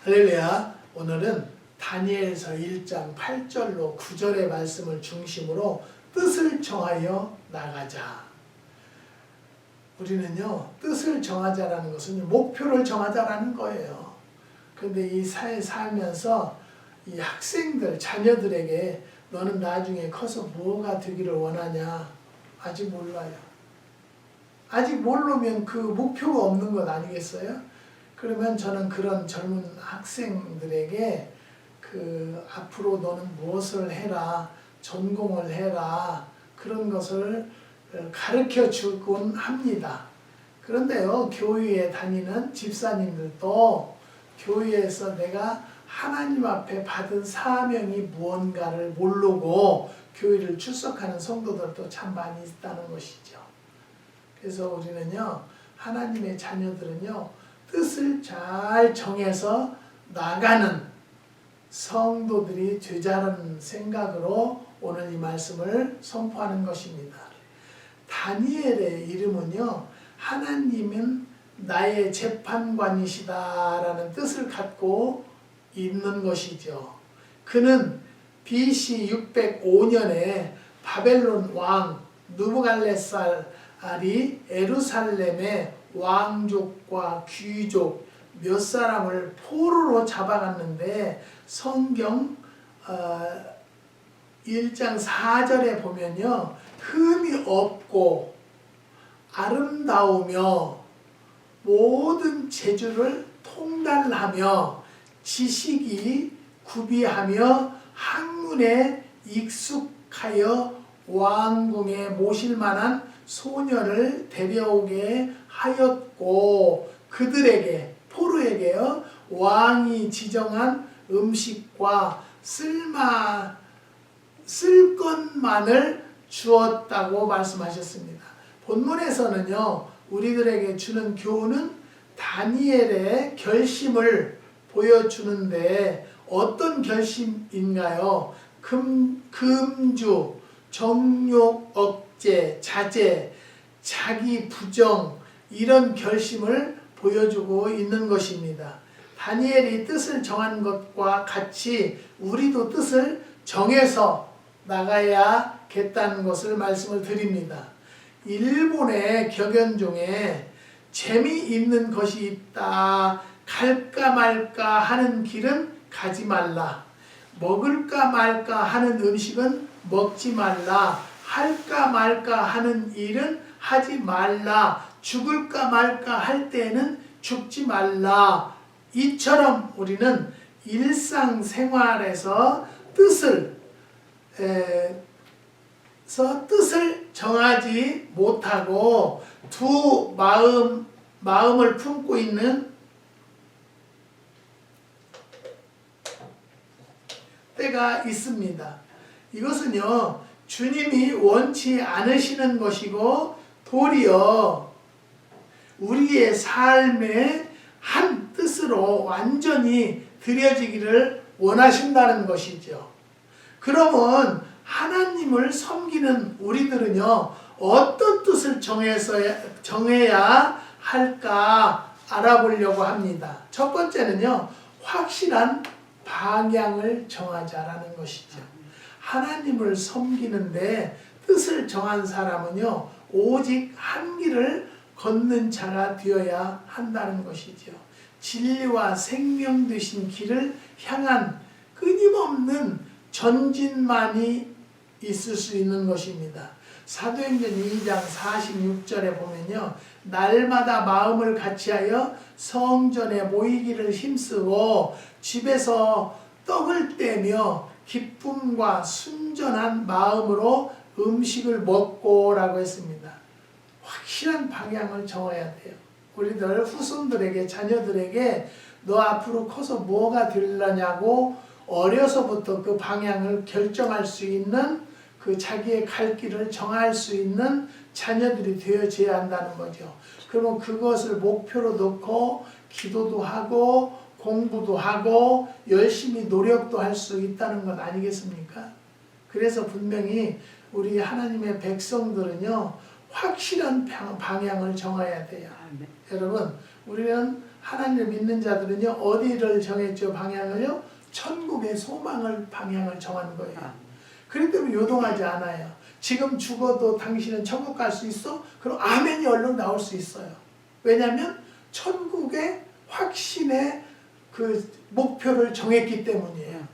할렐루야. 오늘은 다니엘서 1장 8절로 9절의 말씀을 중심으로 뜻을 정하여 나가자. 우리는요, 뜻을 정하자라는 것은 목표를 정하자라는 거예요. 그런데 이 사회 살면서 이 학생들, 자녀들에게 너는 나중에 커서 뭐가 되기를 원하냐? 아직 몰라요. 아직 모르면 그 목표가 없는 것 아니겠어요? 그러면 저는 그런 젊은 학생들에게 앞으로 너는 무엇을 해라, 전공을 해라, 그런 것을 가르쳐 주곤 합니다. 그런데요, 교회에 다니는 집사님들도 교회에서 내가 하나님 앞에 받은 사명이 무언가를 모르고 교회를 출석하는 성도들도 참 많이 있다는 것이죠. 그래서 우리는요, 하나님의 자녀들은요, 뜻을 잘 정해서 나가는 성도들이 되자는 생각으로 오늘 이 말씀을 선포하는 것입니다. 다니엘의 이름은요, 하나님은 나의 재판관이시다라는 뜻을 갖고 있는 것이죠. 그는 BC 605년에 바벨론 왕 느부갈네살이 에루살렘에 왕족과 귀족 몇 사람을 포로로 잡아갔는데 성경 1장 4절에 보면요, 흠이 없고 아름다우며 모든 재주를 통달하며 지식이 구비하며 학문에 익숙하여 왕궁에 모실 만한 소녀를 데려오게 하였고 그들에게, 포로에게요, 왕이 지정한 음식과 쓸 것만을 주었다고 말씀하셨습니다. 본문에서는요, 우리들에게 주는 교훈은 다니엘의 결심을 보여주는데 어떤 결심인가요? 금주, 정욕 억제, 자제, 자기 부정, 이런 결심을 보여주고 있는 것입니다. 다니엘이 뜻을 정한 것과 같이 우리도 뜻을 정해서 나가야겠다는 것을 말씀을 드립니다. 일본의 격언 중에 재미있는 것이 있다. 갈까 말까 하는 길은 가지 말라. 먹을까 말까 하는 음식은 먹지 말라. 할까 말까 하는 일은 하지 말라. 죽을까 말까 할 때에는 죽지 말라. 이처럼 우리는 일상생활에서 뜻을 정하지 못하고 두 마음을 품고 있는 때가 있습니다. 이것은요, 주님이 원치 않으시는 것이고 도리어 우리의 삶의 한 뜻으로 완전히 드려지기를 원하신다는 것이죠. 그러면 하나님을 섬기는 우리들은요, 어떤 뜻을 정해야 할까 알아보려고 합니다. 첫 번째는요, 확실한 방향을 정하자라는 것이죠. 하나님을 섬기는데 뜻을 정한 사람은요, 오직 한 길을 걷는 자가 되어야 한다는 것이죠. 진리와 생명 되신 길을 향한 끊임없는 전진만이 있을 수 있는 것입니다. 사도행전 2장 46절에 보면요, 날마다 마음을 같이하여 성전에 모이기를 힘쓰고 집에서 떡을 떼며 기쁨과 순전한 마음으로 음식을 먹고 라고 했습니다. 확실한 방향을 정해야 돼요. 우리들 후손들에게, 자녀들에게 너 앞으로 커서 뭐가 되려냐고 어려서부터 그 방향을 결정할 수 있는, 그 자기의 갈 길을 정할 수 있는 자녀들이 되어져야 한다는 거죠. 그러면 그것을 목표로 놓고 기도도 하고 공부도 하고 열심히 노력도 할 수 있다는 것 아니겠습니까? 그래서 분명히 우리 하나님의 백성들은요, 확실한 방향을 정해야 돼요. 여러분, 우리는 하나님을 믿는 자들은요 어디를 정했죠? 방향을요? 천국의 소망을 방향을 정하는 거예요. 그렇기 때문에 요동하지 않아요. 지금 죽어도 당신은 천국 갈 수 있어? 그럼 아멘이 얼른 나올 수 있어요. 왜냐하면 천국의 확신의 그 목표를 정했기 때문이에요.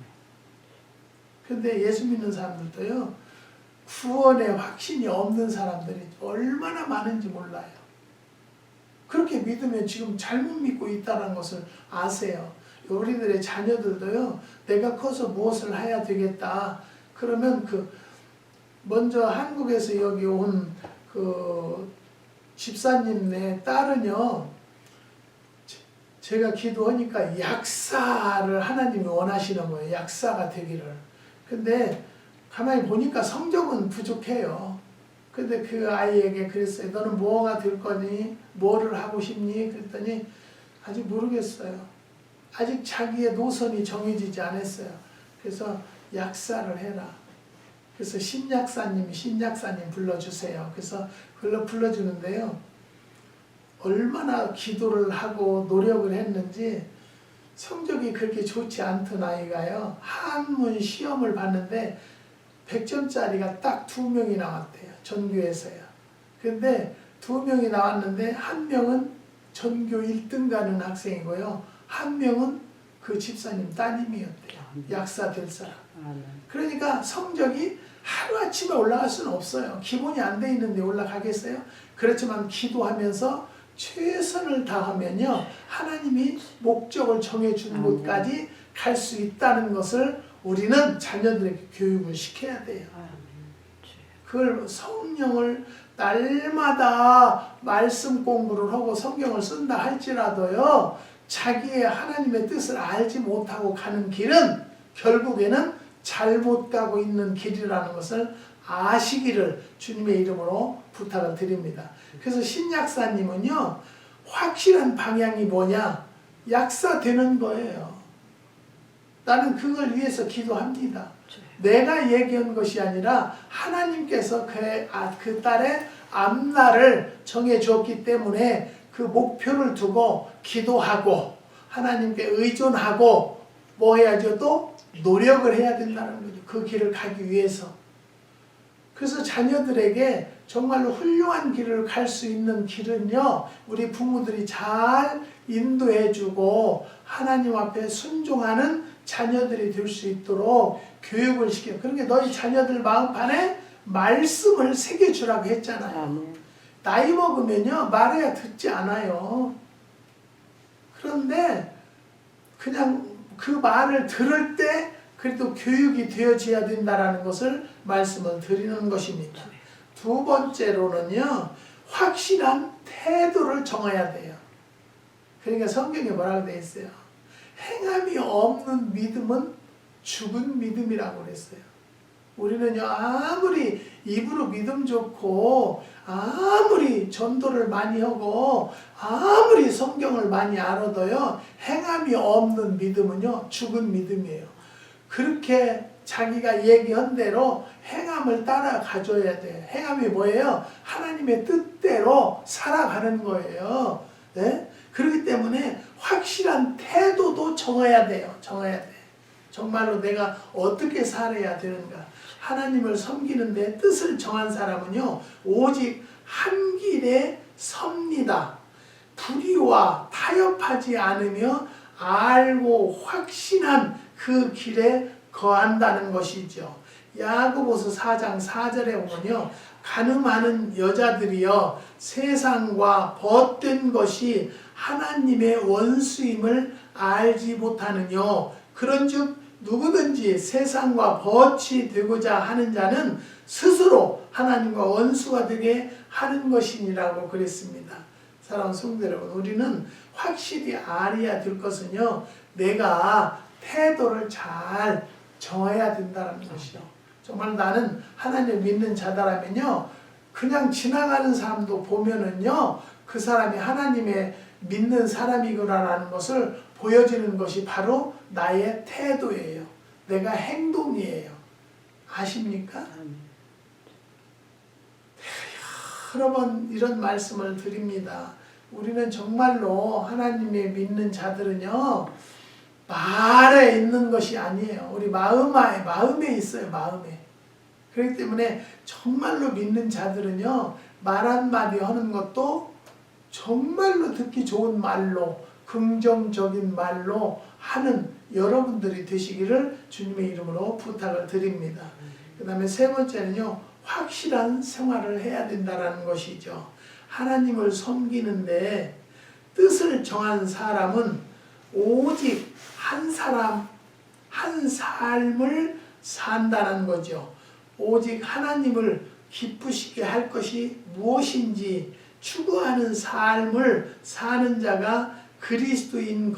근데 예수 믿는 사람들도요 구원의 확신이 없는 사람들이 얼마나 많은지 몰라요. 그렇게 믿으면 지금 잘못 믿고 있다는 것을 아세요. 우리들의 자녀들도요 내가 커서 무엇을 해야 되겠다 그러면 먼저 한국에서 여기 온 그 집사님네 딸은요 제가 기도하니까 약사를 하나님이 원하시는 거예요. 약사가 되기를. 근데 가만히 보니까 성적은 부족해요. 근데 그 아이에게 그랬어요. 너는 뭐가 될 거니? 뭐를 하고 싶니? 그랬더니 아직 모르겠어요. 아직 자기의 노선이 정해지지 않았어요. 그래서 약사를 해라. 그래서 신약사님 불러주세요. 그래서 불러주는데요. 얼마나 기도를 하고 노력을 했는지 성적이 그렇게 좋지 않던 아이가요. 한문 시험을 봤는데 100점짜리가 딱 2명이 나왔대요. 전교에서요. 근데 2명이 나왔는데 한 명은 전교 1등 가는 학생이고요. 한 명은 그 집사님 따님이었대요. 약사 될 사람. 그러니까 성적이 하루아침에 올라갈 수는 없어요. 기본이 안 돼 있는데 올라가겠어요? 그렇지만 기도하면서 최선을 다하면요. 하나님이 목적을 정해준 곳까지 갈 수 있다는 것을 우리는 자녀들에게 교육을 시켜야 돼요. 그걸 성령을 날마다 말씀 공부를 하고 성경을 쓴다 할지라도요. 자기의 하나님의 뜻을 알지 못하고 가는 길은 결국에는 잘못 가고 있는 길이라는 것을 아시기를 주님의 이름으로 부탁을 드립니다. 그래서 신약사님은요. 확실한 방향이 뭐냐? 약사 되는 거예요. 나는 그걸 위해서 기도합니다. 내가 얘기한 것이 아니라 하나님께서 그 딸의 앞날을 정해주었기 때문에 그 목표를 두고 기도하고 하나님께 의존하고 뭐 해야죠? 또 노력을 해야 된다는 거죠. 그 길을 가기 위해서. 그래서 자녀들에게 정말로 훌륭한 길을 갈 수 있는 길은요. 우리 부모들이 잘 인도해주고 하나님 앞에 순종하는 자녀들이 될 수 있도록 교육을 시켜요. 그러니까 너희 자녀들 마음판에 말씀을 새겨주라고 했잖아요. 나이 먹으면요. 말해야 듣지 않아요. 그런데 그냥 그 말을 들을 때 그래도 교육이 되어져야 된다는 것을 말씀을 드리는 것입니다. 두 번째로는요. 확실한 태도를 정해야 돼요. 그러니까 성경에 뭐라고 되어 있어요? 행함이 없는 믿음은 죽은 믿음이라고 그랬어요. 우리는요. 아무리 입으로 믿음 좋고 아무리 전도를 많이 하고 아무리 성경을 많이 알아도요. 행함이 없는 믿음은요. 죽은 믿음이에요. 그렇게 자기가 얘기한 대로 행함을 따라 가져야 돼요. 행함이 뭐예요? 하나님의 뜻대로 살아가는 거예요. 네? 그렇기 때문에 확실한 태도도 정해야 돼요. 정해야 돼. 정말로 내가 어떻게 살아야 되는가. 하나님을 섬기는 데 뜻을 정한 사람은요. 오직 한 길에 섭니다. 불의와 타협하지 않으며 알고 확신한 그 길에 거한다는 것이죠. 야고보서 4장 4절에 보면요. 가늠하는 여자들이여 세상과 벗된 것이 하나님의 원수임을 알지 못하느뇨. 그런즉 누구든지 세상과 벗이 되고자 하는 자는 스스로 하나님과 원수가 되게 하는 것이니라고 그랬습니다. 사랑하는 성도 여러분, 우리는 확실히 알아야 될 것은요. 내가 태도를 잘 정해야 된다는 것이요. 정말 나는 하나님을 믿는 자다라면요. 그냥 지나가는 사람도 보면은요. 그 사람이 하나님의 믿는 사람이구나라는 것을 보여지는 것이 바로 나의 태도예요. 내가 행동이에요. 아십니까? 여러 번 이런 말씀을 드립니다. 우리는 정말로 하나님의 믿는 자들은요, 말에 있는 것이 아니에요. 우리 마음에 있어요. 마음에. 그렇기 때문에 정말로 믿는 자들은요, 말 한마디 하는 것도 정말로 듣기 좋은 말로, 긍정적인 말로 하는 여러분들이 되시기를 주님의 이름으로 부탁을 드립니다. 그 다음에 세 번째는요, 확실한 생활을 해야 된다는 것이죠. 하나님을 섬기는데 뜻을 정한 사람은 오직 한 사람, 한 삶을 산다는 거죠. 오직 하나님을 기쁘시게 할 것이 무엇인지 추구하는 삶을 사는 자가 그리스도인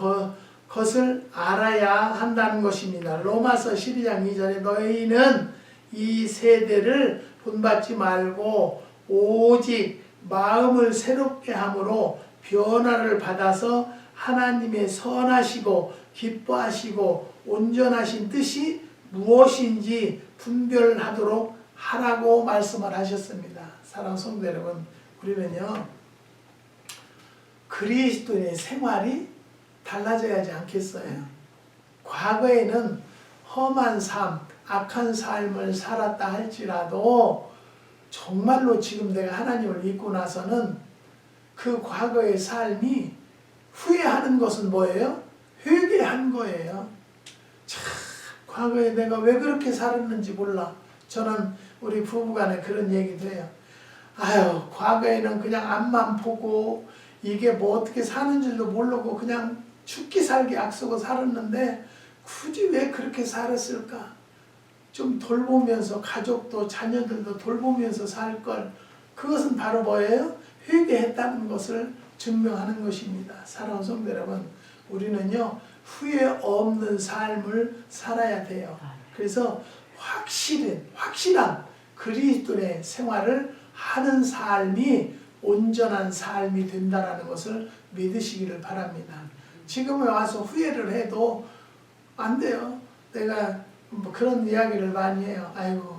것을 알아야 한다는 것입니다. 로마서 12장 2절에 너희는 이 세대를 본받지 말고 오직 마음을 새롭게 함으로 변화를 받아서 하나님의 선하시고 기뻐하시고 온전하신 뜻이 무엇인지 분별하도록 하라고 말씀을 하셨습니다. 사랑하는 성도 여러분, 우리는요, 그리스도인의 생활이 달라져야 하지 않겠어요? 과거에는 험한 삶, 악한 삶을 살았다 할지라도 정말로 지금 내가 하나님을 믿고 나서는 그 과거의 삶이 후회하는 것은 뭐예요? 회개한 거예요. 참, 과거에 내가 왜 그렇게 살았는지 몰라. 저는 우리 부부간에 그런 얘기도 해요. 아유, 과거에는 그냥 앞만 보고 이게 뭐 어떻게 사는 줄도 모르고 그냥 죽기 살기 앞서고 살았는데 굳이 왜 그렇게 살았을까? 좀 돌보면서 가족도 자녀들도 돌보면서 살 걸. 그것은 바로 뭐예요? 회개했다는 것을 증명하는 것입니다. 사랑하는 성도 여러분, 우리는요, 후회 없는 삶을 살아야 돼요. 그래서 확실한 그리스도의 생활을 하는 삶이 온전한 삶이 된다는 것을 믿으시기를 바랍니다. 지금에 와서 후회를 해도 안 돼요. 내가 뭐 그런 이야기를 많이 해요. 아이고,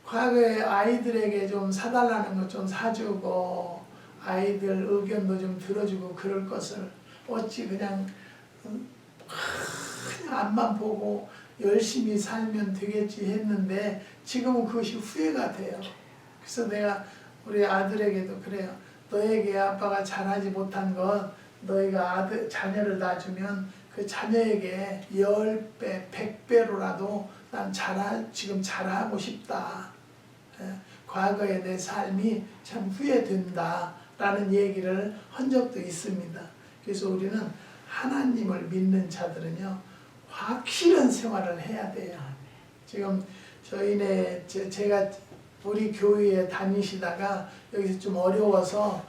과거에 아이들에게 좀 사달라는 것 좀 사주고 아이들 의견도 좀 들어주고 그럴 것을 어찌 그냥 앞만 보고 열심히 살면 되겠지 했는데 지금은 그것이 후회가 돼요. 그래서 내가 우리 아들에게도 그래요. 너에게 아빠가 잘하지 못한 건 너희가 자녀를 낳아주면 그 자녀에게 10배, 100배로라도 난 지금 잘하고 싶다. 과거의 내 삶이 참 후회된다 라는 얘기를 한 적도 있습니다. 그래서 우리는 하나님을 믿는 자들은요, 확실한 생활을 해야 돼요. 지금 제가 우리 교회에 다니시다가 여기서 좀 어려워서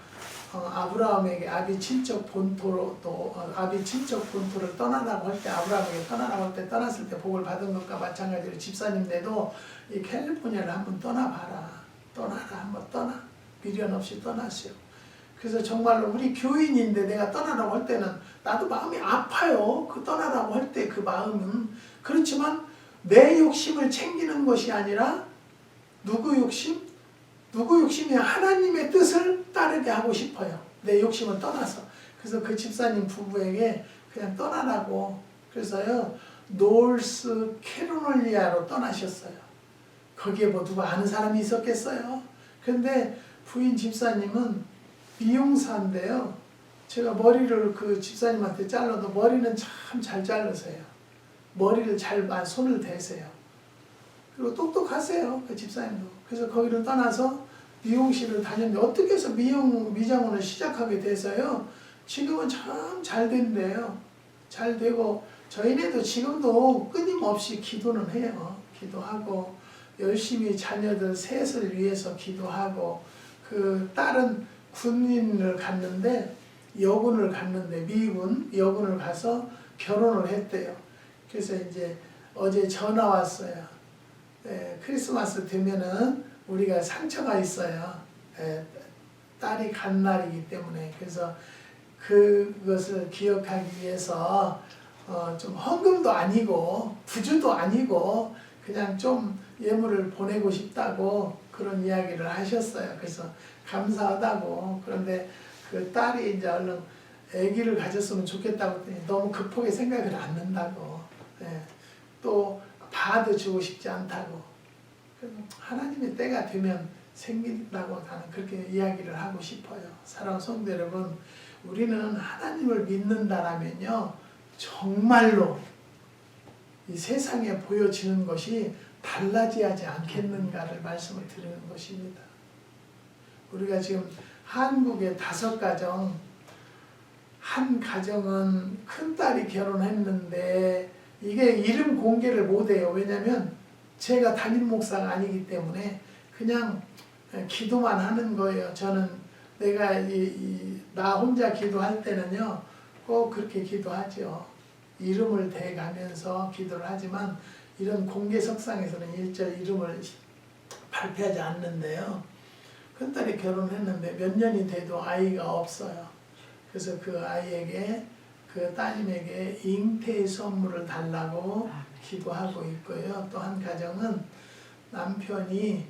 아브라함에게 아비 친척 본토를 떠나라고 할 때, 아브라함에게 떠나라고 할 때 떠났을 때 복을 받은 것과 마찬가지로 집사님들도 이 캘리포니아를 한번 한번 떠나. 미련 없이 떠나시오. 그래서 정말로 우리 교인인데 내가 떠나라고 할 때는 나도 마음이 아파요. 그 떠나라고 할 때 그 마음은. 그렇지만 내 욕심을 챙기는 것이 아니라 누구 욕심이 하나님의 뜻을 따르게 하고 싶어요. 내 욕심을 떠나서. 그래서 그 집사님 부부에게 그냥 떠나라고. 그래서요, 노스 캐롤라이나로 떠나셨어요. 거기에 뭐 누가 아는 사람이 있었겠어요? 근데 부인 집사님은 미용사인데요. 제가 머리를 그 집사님한테 잘라도 머리는 참 잘 자르세요. 머리를 손을 대세요. 그리고 똑똑하세요. 그 집사님도. 그래서 거기를 떠나서 미용실을 다녔는데 어떻게 해서 미장원을 시작하게 돼서요. 지금은 참 잘 된대요. 잘 되고 저희네도 지금도 끊임없이 기도는 해요. 기도하고 열심히 자녀들 셋을 위해서 기도하고 그 딸은 군인을 갔는데 미군 여군을 가서 결혼을 했대요. 그래서 이제 어제 전화 왔어요. 크리스마스 되면은 우리가 상처가 있어요. 딸이 간 날이기 때문에. 그래서 그것을 기억하기 위해서 좀 헌금도 아니고 부주도 아니고 그냥 좀 예물을 보내고 싶다고 그런 이야기를 하셨어요. 그래서 감사하다고. 그런데 그 딸이 이제 얼른 아기를 가졌으면 좋겠다고 했더니 너무 급하게 생각을 안 는다고. 예. 또 봐도 주고 싶지 않다고. 그래서 하나님의 때가 되면 생긴다고 나는 그렇게 이야기를 하고 싶어요. 사랑하는 성도 여러분, 우리는 하나님을 믿는다라면요, 정말로 이 세상에 보여지는 것이 달라지지 않겠는가를 말씀을 드리는 것입니다. 우리가 지금 한국의 5가정, 한 가정은 큰딸이 결혼했는데 이게 이름 공개를 못해요. 왜냐면 제가 담임 목사가 아니기 때문에 그냥 기도만 하는 거예요. 저는 내가 나 혼자 기도할 때는요, 꼭 그렇게 기도하죠. 이름을 대가면서 기도를 하지만 이런 공개석상에서는 일절 이름을 발표하지 않는데요. 큰딸이 결혼했는데 몇 년이 돼도 아이가 없어요. 그래서 그 아이에게, 그 따님에게 잉태 선물을 달라고 기도하고 있고요. 또 한 가정은 남편이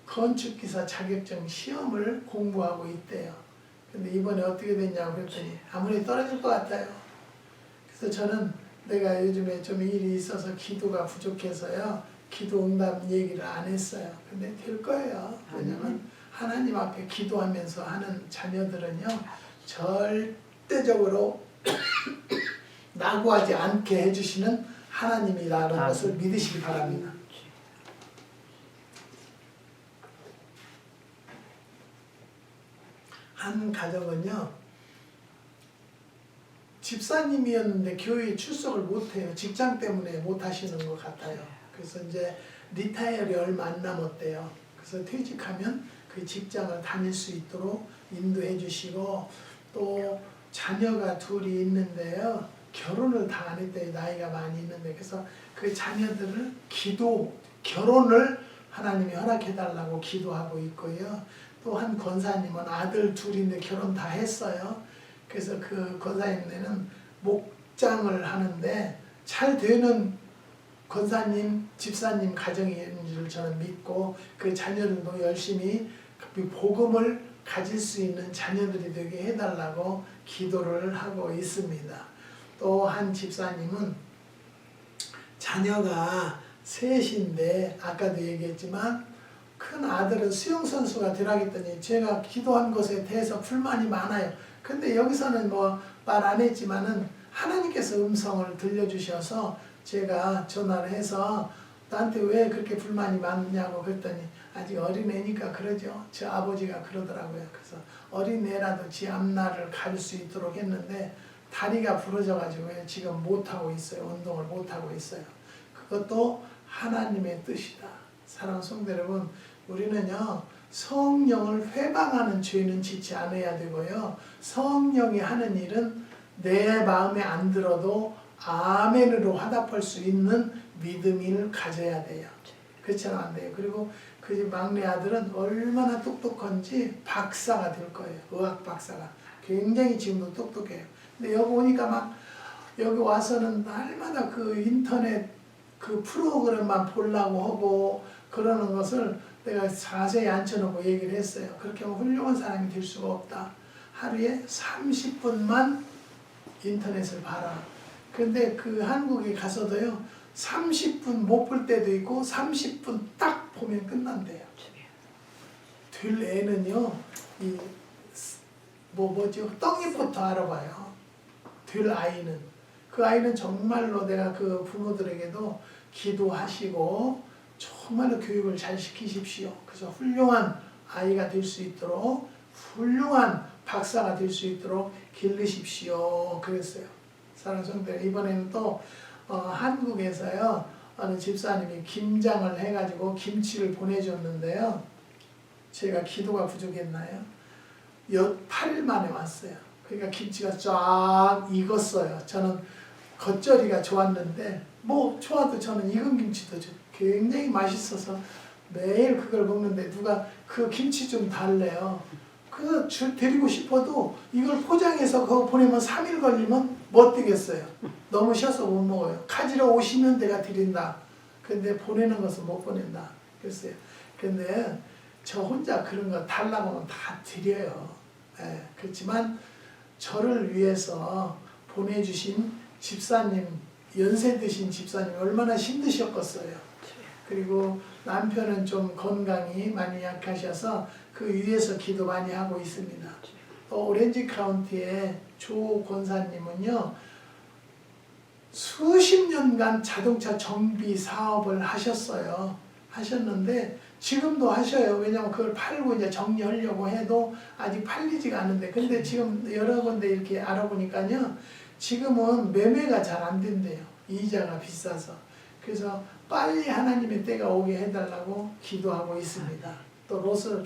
건축기사 자격증 시험을 공부하고 있대요. 근데 이번에 어떻게 됐냐고 그랬더니 아무리 떨어질 것 같아요. 그래서 저는 내가 요즘에 좀 일이 있어서 기도가 부족해서요, 기도 응답 얘기를 안 했어요. 근데 될 거예요. 왜냐면 하나님 앞에 기도하면서 하는 자녀들은요, 절대적으로 낙오하지 않게 해주시는 하나님이라는 것을 믿으시기 바랍니다. 한 가정은요, 집사님이었는데 교회에 출석을 못해요. 직장 때문에 못하시는 것 같아요. 그래서 이제 리타이어를 얼마 안 남았대요. 그래서 퇴직하면 그 직장을 다닐 수 있도록 인도해 주시고, 또 자녀가 둘이 있는데요, 결혼을 다 안 했대요. 나이가 많이 있는데. 그래서 그 자녀들을 결혼을 하나님이 허락해 달라고 기도하고 있고요. 또 한 권사님은 아들 둘인데 결혼 다 했어요. 그래서 그 권사님네는 목장을 하는데 잘 되는 권사님, 집사님 가정인 줄 저는 믿고, 그 자녀들도 열심히 복음을 가질 수 있는 자녀들이 되게 해달라고 기도를 하고 있습니다. 또 한 집사님은 자녀가 셋인데, 아까도 얘기했지만 큰 아들은 수영선수가 되라겠더니 제가 기도한 것에 대해서 불만이 많아요. 근데 여기서는 뭐 말 안 했지만은 하나님께서 음성을 들려주셔서 제가 전화를 해서 나한테 왜 그렇게 불만이 많냐고 그랬더니 아직 어린애니까 그러죠. 저 아버지가 그러더라고요. 그래서 어린애라도 지 앞날을 갈 수 있도록 했는데 다리가 부러져가지고 지금 못하고 있어요. 운동을 못하고 있어요. 그것도 하나님의 뜻이다. 사랑하는 성도 여러분, 우리는요, 성령을 회방하는 죄는 짓지 않아야 되고요, 성령이 하는 일은 내 마음에 안 들어도 아멘으로 화답할 수 있는 믿음을 가져야 돼요. 그렇지는 안 돼요. 그리고 그 막내 아들은 얼마나 똑똑한지 박사가 될 거예요. 의학 박사가. 굉장히 지금도 똑똑해요. 근데 여기 오니까 막 여기 와서는 날마다 그 인터넷 그 프로그램만 보려고 하고 그러는 것을 내가 자세히 앉혀놓고 얘기를 했어요. 그렇게 하면 훌륭한 사람이 될 수가 없다. 하루에 30분만 인터넷을 봐라. 근데 그 한국에 가서도요, 30분 못 볼 때도 있고 30분 딱 보면 끝난대요. 들 애는요, 뭐죠? 떡잎부터 알아봐요. 들 아이는. 그 아이는 정말로 내가 그 부모들에게도 기도하시고 정말로 교육을 잘 시키십시오. 그래서 훌륭한 아이가 될 수 있도록, 훌륭한 박사가 될 수 있도록 기르십시오. 그랬어요. 사랑하는 성도들, 이번에는 또 한국에서요, 어느 집사님이 김장을 해가지고 김치를 보내줬는데요, 제가 기도가 부족했나요? 8일 만에 왔어요. 그러니까 김치가 쫙 익었어요. 저는 겉절이가 좋았는데, 뭐 좋아도 저는 익은 김치도 굉장히 맛있어서 매일 그걸 먹는데 누가 그 김치 좀 달래요. 그래서 드리고 싶어도 이걸 포장해서 그거 보내면 3일 걸리면 못 드겠어요. 너무 쉬어서 못 먹어요. 가지러 오시면 내가 드린다. 근데 보내는 것은 못 보낸다. 그랬어요. 근데 저 혼자 그런 거 달라고 하면 다 드려요. 그렇지만 저를 위해서 보내주신 집사님, 연세 드신 집사님 얼마나 힘드셨겠어요. 그리고 남편은 좀 건강이 많이 약하셔서 그 위에서 기도 많이 하고 있습니다. 또 오렌지 카운티의 조 권사님은요, 수십 년간 자동차 정비 사업을 하셨는데 지금도 하셔요. 왜냐면 그걸 팔고 이제 정리하려고 해도 아직 팔리지가 않는데, 근데 지금 여러 군데 이렇게 알아보니까요, 지금은 매매가 잘 안 된대요. 이자가 비싸서. 그래서 빨리 하나님의 때가 오게 해달라고 기도하고 있습니다. 또 로스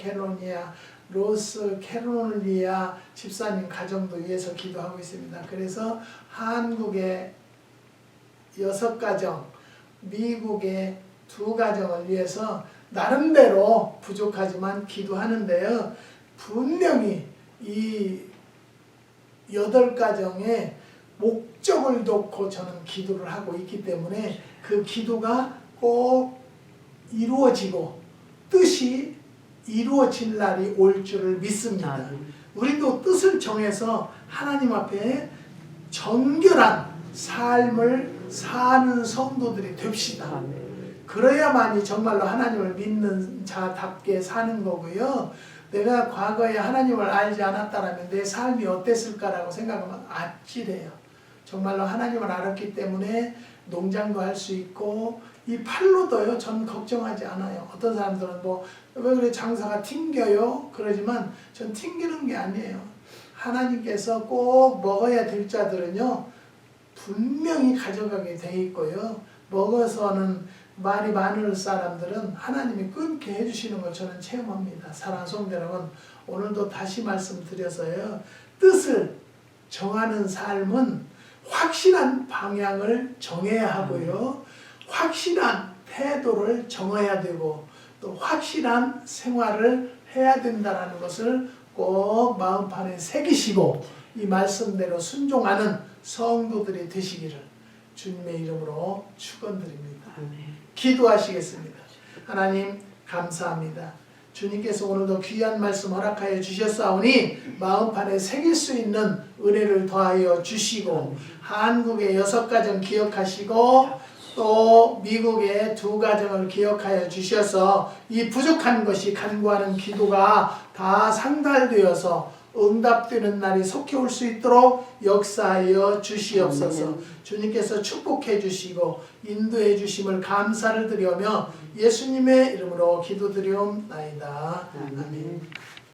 캐롤리아 집사님 가정도 위해서 기도하고 있습니다. 그래서 한국의 6가정, 미국의 2가정을 위해서 나름대로 부족하지만 기도하는데요. 분명히 이 8가정에 목적을 놓고 저는 기도를 하고 있기 때문에 그 기도가 꼭 이루어지고 뜻이 이루어질 날이 올 줄을 믿습니다. 우리도 뜻을 정해서 하나님 앞에 정결한 삶을 사는 성도들이 됩시다. 그래야만이 정말로 하나님을 믿는 자답게 사는 거고요. 내가 과거에 하나님을 알지 않았다면 내 삶이 어땠을까라고 생각하면 아찔해요. 정말로 하나님을 알았기 때문에 농장도 할 수 있고 이 팔로도요, 전 걱정하지 않아요. 어떤 사람들은 왜 그래 장사가 튕겨요? 그러지만 전 튕기는 게 아니에요. 하나님께서 꼭 먹어야 될 자들은요, 분명히 가져가게 돼 있고요. 먹어서는 말이 많을 사람들은 하나님이 끊게 해주시는 걸 저는 체험합니다. 사랑하는 성도 여러분, 오늘도 다시 말씀드려서요, 뜻을 정하는 삶은 확실한 방향을 정해야 하고요, 확실한 태도를 정해야 되고 또 확실한 생활을 해야 된다는 것을 꼭 마음판에 새기시고 이 말씀대로 순종하는 성도들이 되시기를 주님의 이름으로 축원드립니다. 기도하시겠습니다. 하나님 감사합니다. 주님께서 오늘도 귀한 말씀 허락하여 주셨사오니 마음판에 새길 수 있는 은혜를 더하여 주시고 한국의 6가정 기억하시고 또 미국의 2가정을 기억하여 주셔서 이 부족한 것이 간구하는 기도가 다 상달되어서 응답되는 날이 속히 올 수 있도록 역사하여 주시옵소서. 주님께서 축복해 주시고 인도해 주심을 감사를 드리며 예수님의 이름으로 기도드리옵나이다. 아멘.